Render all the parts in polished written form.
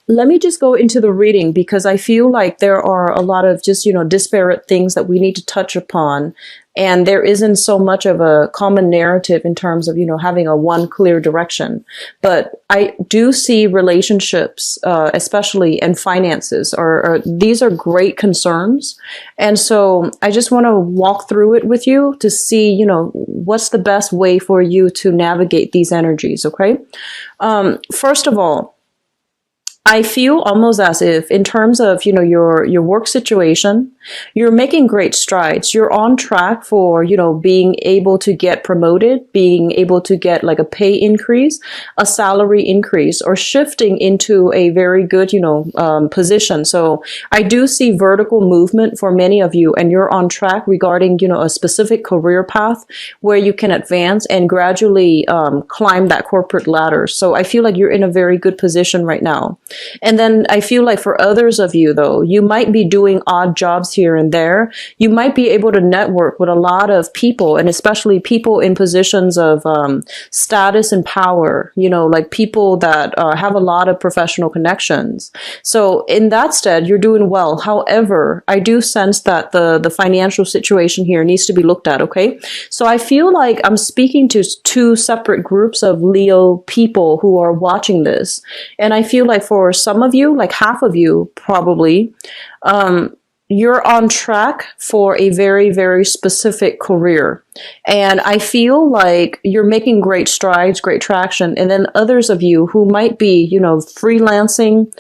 let me just go into the reading because I feel like there are a lot of just, disparate things that we need to touch upon. And there isn't so much of a common narrative in terms of, having a one clear direction. But I do see relationships, especially and finances these are great concerns. And so I just want to walk through it with you to see, what's the best way for you to navigate these energies. Okay. First of all, I feel almost as if in terms of, your work situation, you're making great strides. You're on track for, being able to get promoted, being able to get like a pay increase, a salary increase, or shifting into a very good, position. So I do see vertical movement for many of you, and you're on track regarding, a specific career path where you can advance and gradually climb that corporate ladder. So I feel like you're in a very good position right now. And then I feel like for others of you, though, you might be doing odd jobs here and there. You might be able to network with a lot of people, and especially people in positions of status and power, like people that have a lot of professional connections. So in that stead, you're doing well. However, I do sense that the financial situation here needs to be looked at, okay? So I feel like I'm speaking to two separate groups of Leo people who are watching this. And I feel like for some of you, like half of you probably, you're on track for a very, very specific career. And I feel like you're making great strides, great traction. And then others of you who might be, freelancing,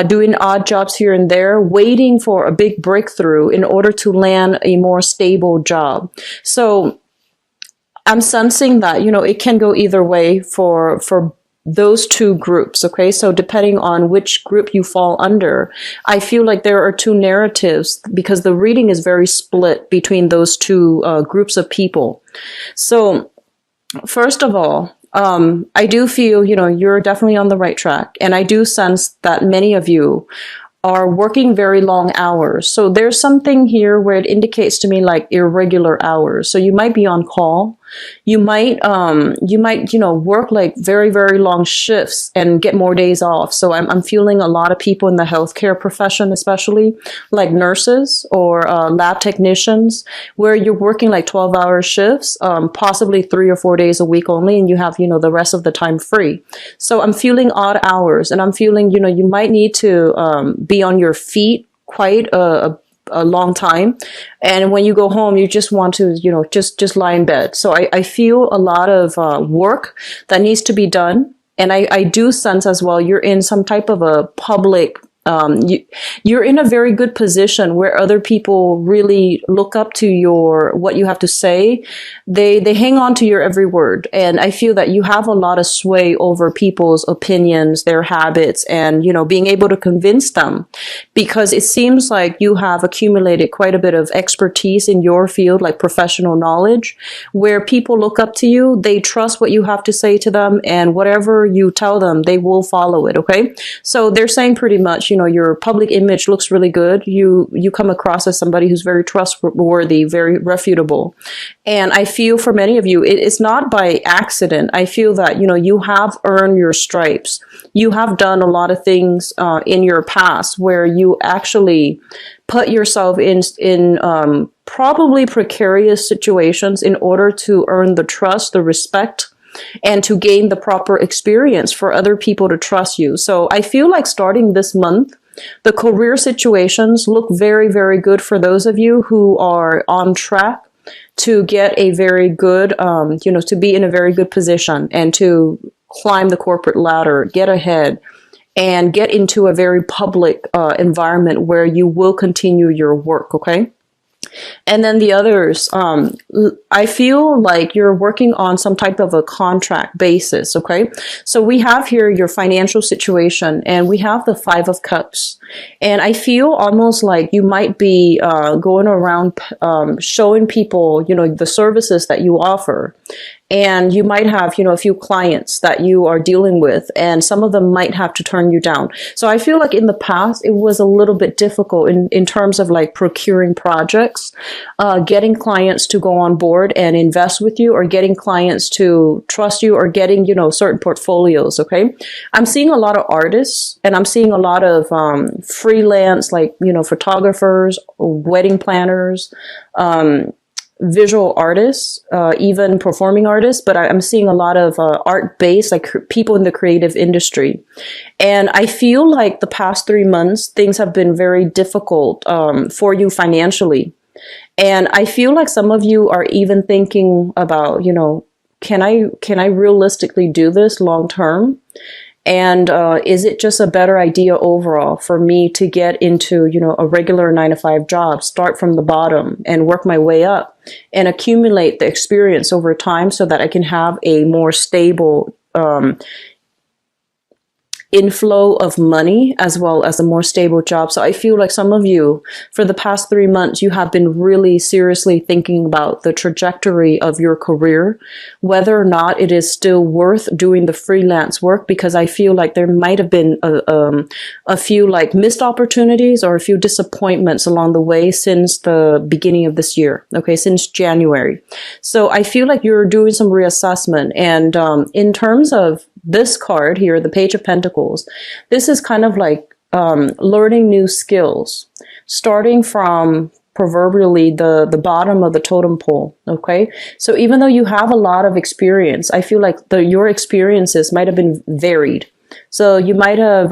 doing odd jobs here and there, waiting for a big breakthrough in order to land a more stable job. So I'm sensing that, it can go either way for those two groups. Okay. So depending on which group you fall under, I feel like there are two narratives because the reading is very split between those two groups of people. So first of all, I do feel, you're definitely on the right track. And I do sense that many of you are working very long hours. So there's something here where it indicates to me like irregular hours. So you might be on call. You might, work like very, very long shifts and get more days off. So I'm feeling a lot of people in the healthcare profession, especially like nurses or lab technicians, where you're working like 12-hour shifts, possibly 3 or 4 days a week only, and you have, the rest of the time free. So I'm feeling odd hours, and I'm feeling, you might need to be on your feet quite a long time. And when you go home, you just want to, just lie in bed. So I feel a lot of work that needs to be done. And I do sense as well, you're in some type of a public you're in a very good position where other people really look up to what you have to say. They hang on to your every word. And I feel that you have a lot of sway over people's opinions, their habits, and, being able to convince them, because it seems like you have accumulated quite a bit of expertise in your field, like professional knowledge, where people look up to you. They trust what you have to say to them, and whatever you tell them, they will follow it. Okay. So they're saying pretty much, your public image looks really good. You come across as somebody who's very trustworthy, very reputable. And I feel for many of you, it's not by accident. I feel that, you have earned your stripes. You have done a lot of things in your past where you actually put yourself in probably precarious situations in order to earn the trust, the respect, and to gain the proper experience for other people to trust you. So I feel like starting this month, the career situations look very, very good for those of you who are on track to get a very good, to be in a very good position and to climb the corporate ladder, get ahead, and get into a very public environment where you will continue your work. Okay. And then the others, I feel like you're working on some type of a contract basis, okay? So we have here your financial situation, and we have the 5 of Cups. And I feel almost like you might be going around showing people, the services that you offer. and you might have, a few clients that you are dealing with, and some of them might have to turn you down. So I feel like in the past, it was a little bit difficult in terms of like procuring projects, getting clients to go on board and invest with you, or getting clients to trust you, or getting, certain portfolios. Okay. I'm seeing a lot of artists, and I'm seeing a lot of freelance, like, photographers, wedding planners, visual artists, even performing artists, but I'm seeing a lot of art-based, like people in the creative industry. And I feel like the past 3 months, things have been very difficult for you financially. And I feel like some of you are even thinking about, can I realistically do this long term? And is it just a better idea overall for me to get into, a regular 9-to-5 job, start from the bottom and work my way up and accumulate the experience over time so that I can have a more stable inflow of money as well as a more stable job? So I feel like some of you, for the past 3 months, you have been really seriously thinking about the trajectory of your career, whether or not it is still worth doing the freelance work, because I feel like there might have been a few like missed opportunities or a few disappointments along the way since the beginning of this year. Okay, since January. So I feel like you're doing some reassessment. And in terms of this card here, the Page of Pentacles, this is kind of like learning new skills, starting from proverbially the bottom of the totem pole. Okay, so even though you have a lot of experience, I feel like your experiences might have been varied. So you might have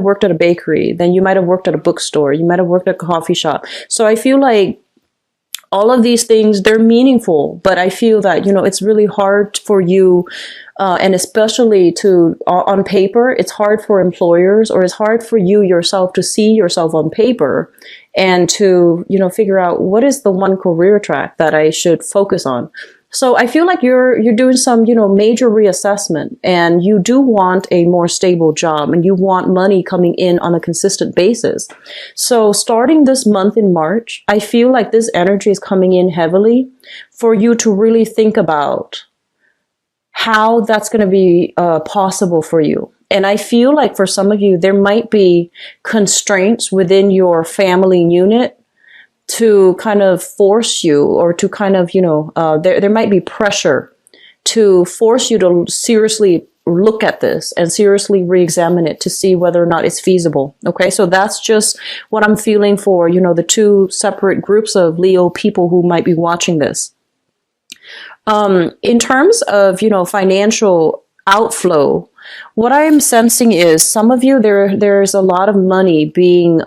worked at a bakery, then you might have worked at a bookstore, you might have worked at a coffee shop. So I feel like all of these things, they're meaningful, but I feel that, it's really hard for you, and especially on paper, it's hard for employers, or it's hard for you yourself to see yourself on paper and to, figure out what is the one career track that I should focus on. So I feel like you're doing some, major reassessment, and you do want a more stable job, and you want money coming in on a consistent basis. So starting this month in March, I feel like this energy is coming in heavily for you to really think about how that's going to be possible for you. And I feel like for some of you, there might be constraints within your family unit to kind of force you, or to kind of, there might be pressure to force you to seriously look at this and seriously re-examine it to see whether or not it's feasible. Okay, so that's just what I'm feeling for, the two separate groups of Leo people who might be watching this. In terms of, financial outflow, what I'm sensing is some of you, there's a lot of money being,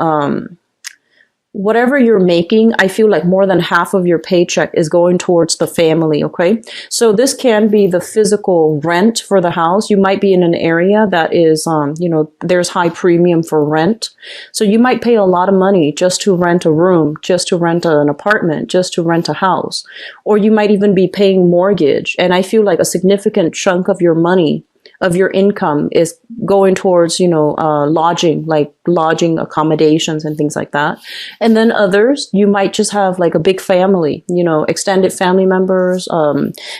whatever you're making, I feel like more than half of your paycheck is going towards the family. Okay. So this can be the physical rent for the house. You might be in an area that is, there's high premium for rent. So you might pay a lot of money just to rent a room, just to rent an apartment, just to rent a house, or you might even be paying mortgage. And I feel like a significant chunk of your money, of your income, is going towards, lodging, like lodging accommodations and things like that. And then others, you might just have like a big family, extended family members,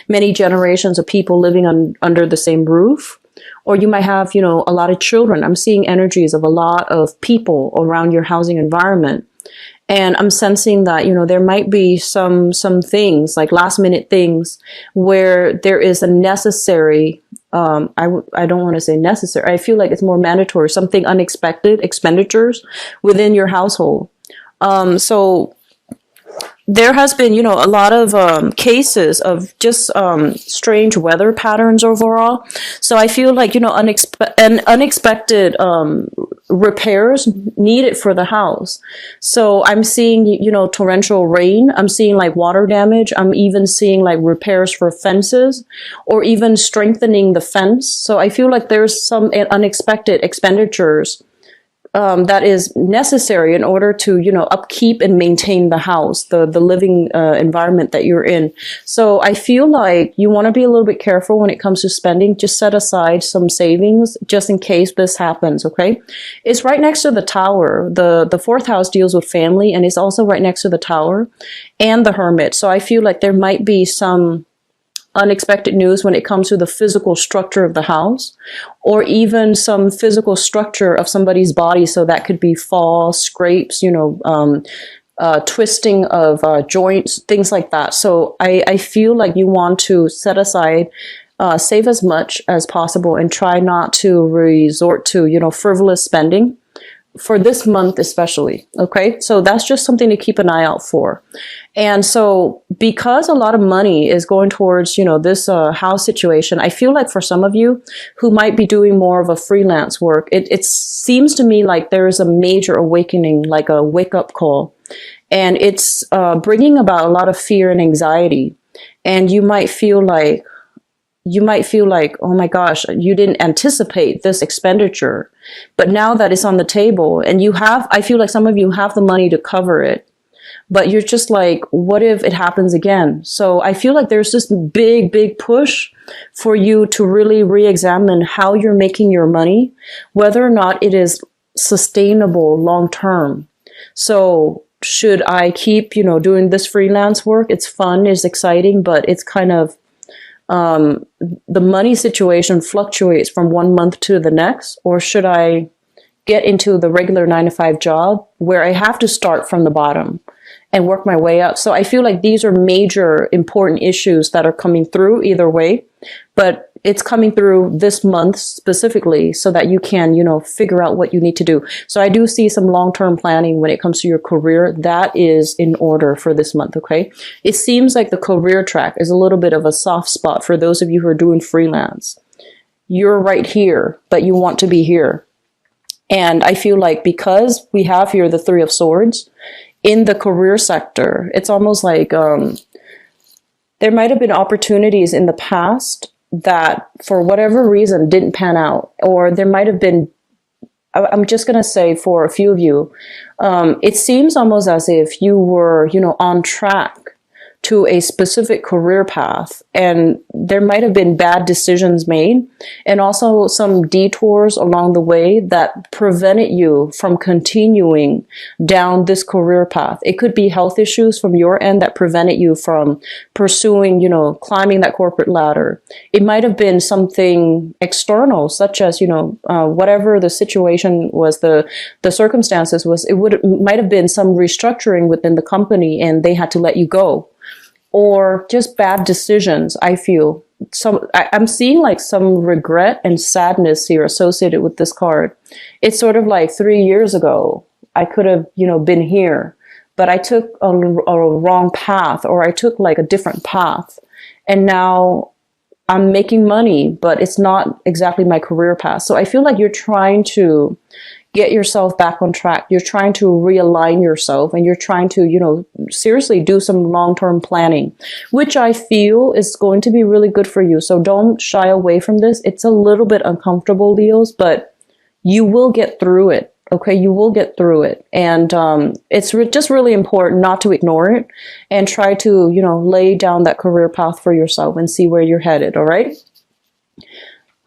many generations of people living under the same roof. Or you might have, a lot of children. I'm seeing energies of a lot of people around your housing environment. And I'm sensing that, there might be some things, like last minute things, where there is a necessary, I don't want to say necessary, I feel like it's more mandatory, something unexpected expenditures within your household. So there has been, a lot of cases of just strange weather patterns overall. So I feel like, unexpected repairs needed for the house. So I'm seeing, torrential rain. I'm seeing like water damage. I'm even seeing like repairs for fences, or even strengthening the fence. So I feel like there's some unexpected expenditures that is necessary in order to, upkeep and maintain the house, the living environment that you're in. So I feel like you want to be a little bit careful when it comes to spending. Just set aside some savings just in case this happens. Okay. It's right next to the Tower. The fourth house deals with family, and it's also right next to the Tower and the Hermit. So I feel like there might be some unexpected news when it comes to the physical structure of the house, or even some physical structure of somebody's body. So that could be fall, scrapes, twisting of joints, things like that. So I feel like you want to set aside, save as much as possible, and try not to resort to, frivolous spending for this month especially. Okay, so that's just something to keep an eye out for. And so because a lot of money is going towards, this house situation, I feel like for some of you who might be doing more of a freelance work, it seems to me like there is a major awakening, like a wake-up call. And it's bringing about a lot of fear and anxiety. And you might feel like, oh my gosh, you didn't anticipate this expenditure. But now that it's on the table and I feel like some of you have the money to cover it, but you're just like, what if it happens again? So I feel like there's this big, big push for you to really re-examine how you're making your money, whether or not it is sustainable long term. So should I keep, doing this freelance work? It's fun, it's exciting, but it's kind of, the money situation fluctuates from one month to the next, or should I get into the regular 9-to-5 job where I have to start from the bottom and work my way up? So I feel like these are major important issues that are coming through either way, but it's coming through this month specifically so that you can, figure out what you need to do. So I do see some long-term planning when it comes to your career. That is in order for this month, okay? It seems like the career track is a little bit of a soft spot for those of you who are doing freelance. You're right here, but you want to be here. And I feel like because we have here the Three of Swords in the career sector, it's almost like there might have been opportunities in the past that for whatever reason didn't pan out, or there might have been, I'm just going to say for a few of you, it seems almost as if you were, on track to a specific career path, and there might have been bad decisions made and also some detours along the way that prevented you from continuing down this career path. It could be health issues from your end that prevented you from pursuing, climbing that corporate ladder. It might have been something external, such as, whatever the situation was, the circumstances was, might have been some restructuring within the company and they had to let you go. Or just bad decisions. I feel I'm seeing like some regret and sadness here associated with this card. It's sort of like 3 years ago, I could have, been here, but I took a wrong path, or I took like a different path. And now I'm making money, but it's not exactly my career path. So I feel like you're trying to get yourself back on track. You're trying to realign yourself, and you're trying to, seriously do some long-term planning, which I feel is going to be really good for you. So don't shy away from this. It's a little bit uncomfortable, Leos, but you will get through it. Okay, you will get through it. And it's just really important not to ignore it and try to, lay down that career path for yourself and see where you're headed. All right.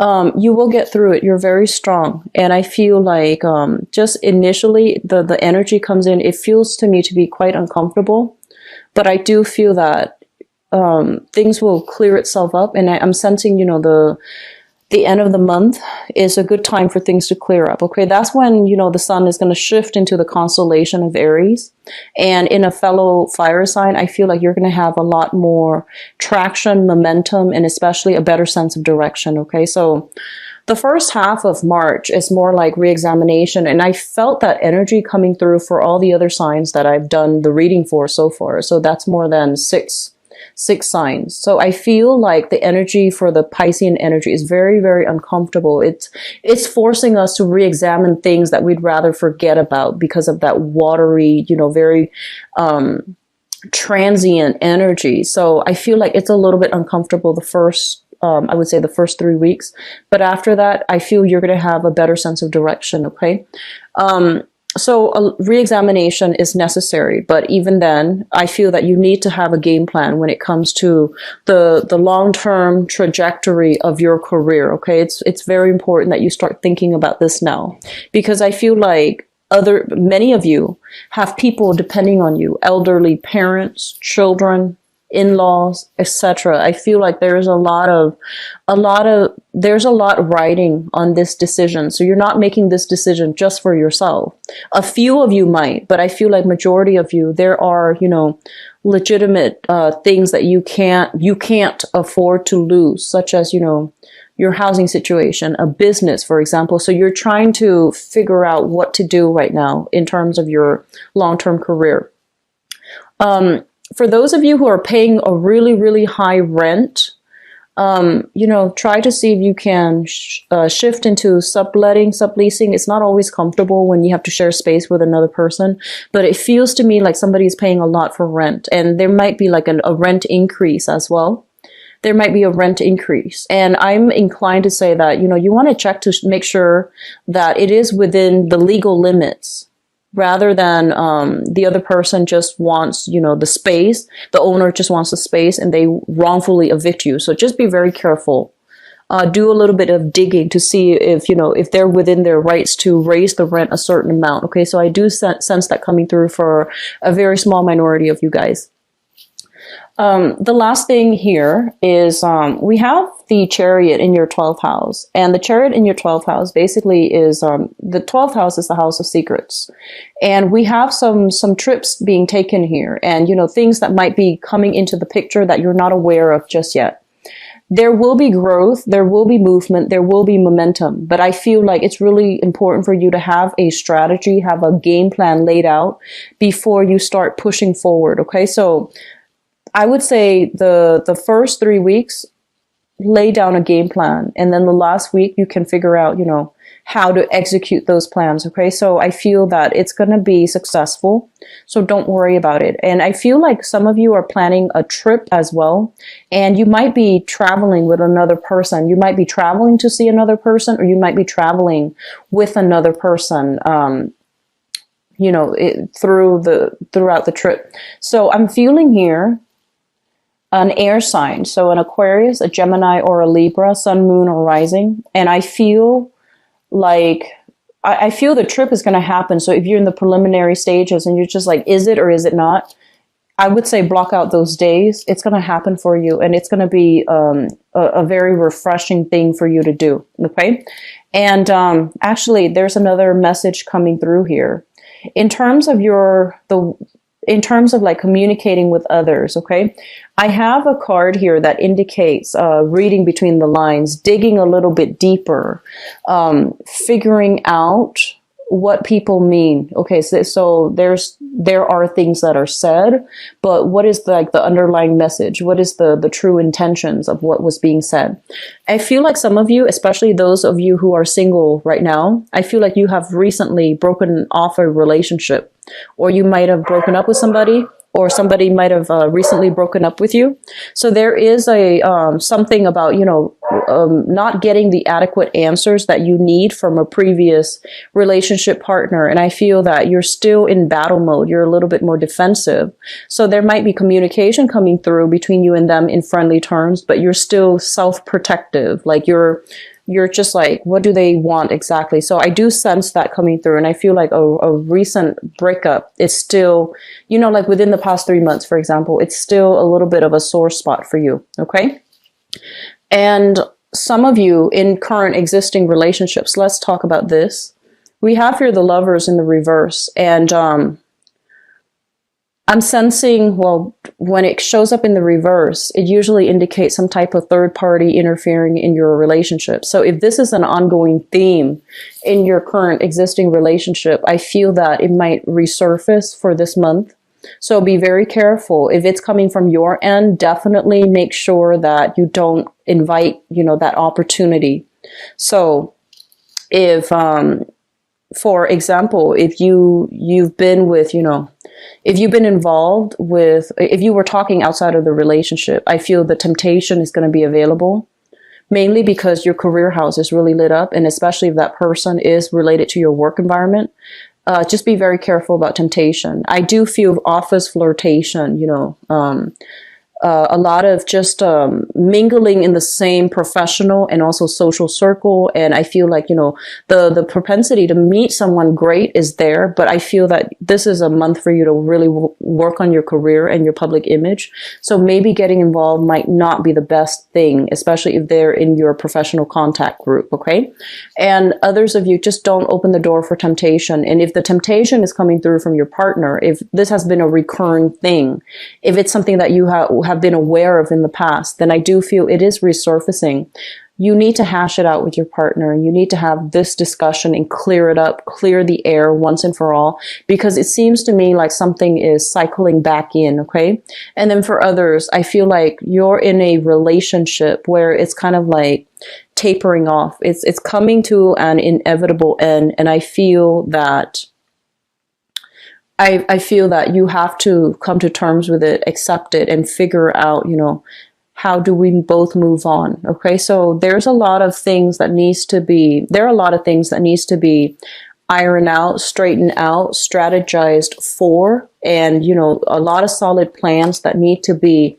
You will get through it. You're very strong. And I feel like just initially the energy comes in. It feels to me to be quite uncomfortable, but I do feel that things will clear itself up. And I'm sensing, the end of the month is a good time for things to clear up. Okay, that's when, the sun is going to shift into the constellation of Aries. And in a fellow fire sign, I feel like you're going to have a lot more traction, momentum, and especially a better sense of direction. Okay, so the first half of March is more like re-examination. And I felt that energy coming through for all the other signs that I've done the reading for so far. So that's more than six signs. So I feel like the energy for the Piscean energy is very, very uncomfortable. It's forcing us to re-examine things that we'd rather forget about because of that watery, very transient energy. So I feel like it's a little bit uncomfortable the first, I would say the first 3 weeks. But after that, I feel you're going to have a better sense of direction. Okay. So a re-examination is necessary, but even then, I feel that you need to have a game plan when it comes to the long-term trajectory of your career, okay? It's very important that you start thinking about this now, because I feel like many of you have people depending on you, elderly parents, children, in-laws, etc. I feel like there's there's a lot riding on this decision. So you're not making this decision just for yourself. A few of you might, but I feel like majority of you, there are, legitimate things that you can't afford to lose, such as, your housing situation, a business, for example. So you're trying to figure out what to do right now in terms of your long-term career. For those of you who are paying a really, really high rent, try to see if you can shift into subleasing. It's not always comfortable when you have to share space with another person, but it feels to me like somebody's paying a lot for rent, and there might be like a rent increase as well. There might be a rent increase. And I'm inclined to say that, you want to check to make sure that it is within the legal limits, rather than the other person just wants, the space. The owner just wants the space and they wrongfully evict you. So just be very careful. Do a little bit of digging to see if they're within their rights to raise the rent a certain amount. Okay, so I do sense that coming through for a very small minority of you guys. The last thing here is we have the Chariot in your 12th house, and the Chariot in your 12th house basically is the 12th house is the house of secrets, and we have some trips being taken here, and things that might be coming into the picture that you're not aware of just yet. There will be growth, there will be movement, there will be momentum, but I feel like it's really important for you to have a strategy, have a game plan laid out before you start pushing forward. Okay, so I would say the first 3 weeks, lay down a game plan. And then the last week, you can figure out, how to execute those plans. Okay. So I feel that it's going to be successful. So don't worry about it. And I feel like some of you are planning a trip as well. And you might be traveling with another person. You might be traveling to see another person, or you might be traveling with another person. Throughout the trip. So I'm feeling here an air sign, so an Aquarius, a Gemini, or a Libra, sun, moon, or rising. And I feel like, I feel the trip is going to happen. So if you're in the preliminary stages and you're just like, is it or is it not? I would say block out those days. It's going to happen for you, and it's going to be a very refreshing thing for you to do. Okay. And actually, there's another message coming through here. In terms of like communicating with others, okay? I have a card here that indicates reading between the lines, digging a little bit deeper, figuring out what people mean. Okay, so there are things that are said, but what is the underlying message? What is the true intentions of what was being said? I feel like some of you, especially those of you who are single right now, I feel like you have recently broken off a relationship, or you might have broken up with somebody, or somebody might have recently broken up with you. So there is a something about, not getting the adequate answers that you need from a previous relationship partner. And I feel that you're still in battle mode. You're a little bit more defensive. So there might be communication coming through between you and them in friendly terms, but you're still self-protective. Like you're just like, what do they want exactly? So I do sense that coming through. And I feel like a recent breakup is still, like within the past 3 months, for example, it's still a little bit of a sore spot for you. Okay. And some of you in current existing relationships, let's talk about this. We have here the Lovers in the reverse. And I'm sensing, well, when it shows up in the reverse, it usually indicates some type of third party interfering in your relationship. So if this is an ongoing theme in your current existing relationship, I feel that it might resurface for this month. So be very careful. If it's coming from your end, definitely make sure that you don't invite, that opportunity. So if, for example, if you've been with, if you've been involved with, if you were talking outside of the relationship, I feel the temptation is going to be available, mainly because your career house is really lit up. And especially if that person is related to your work environment, just be very careful about temptation. I do feel office flirtation, a lot of just mingling in the same professional and also social circle. And I feel like, you know, the propensity to meet someone great is there, but I feel that this is a month for you to really work on your career and your public image. So maybe getting involved might not be the best thing, especially if they're in your professional contact group, okay? And others of you, just don't open the door for temptation. And if the temptation is coming through from your partner, if this has been a recurring thing, if it's something that you have been aware of in the past, then I do feel it is resurfacing. You need to hash it out with your partner, and you need to have this discussion and clear it up, clear the air once and for all, because it seems to me like something is cycling back in, okay? And then for others, I feel like you're in a relationship where it's kind of like tapering off. It's coming to an inevitable end, and I feel that I feel that you have to come to terms with it, accept it, and figure out, you know, how do we both move on? Okay, so there's a lot of things that needs to be, there are a lot of things that needs to be ironed out, straightened out, strategized for, and, you know, a lot of solid plans that need to be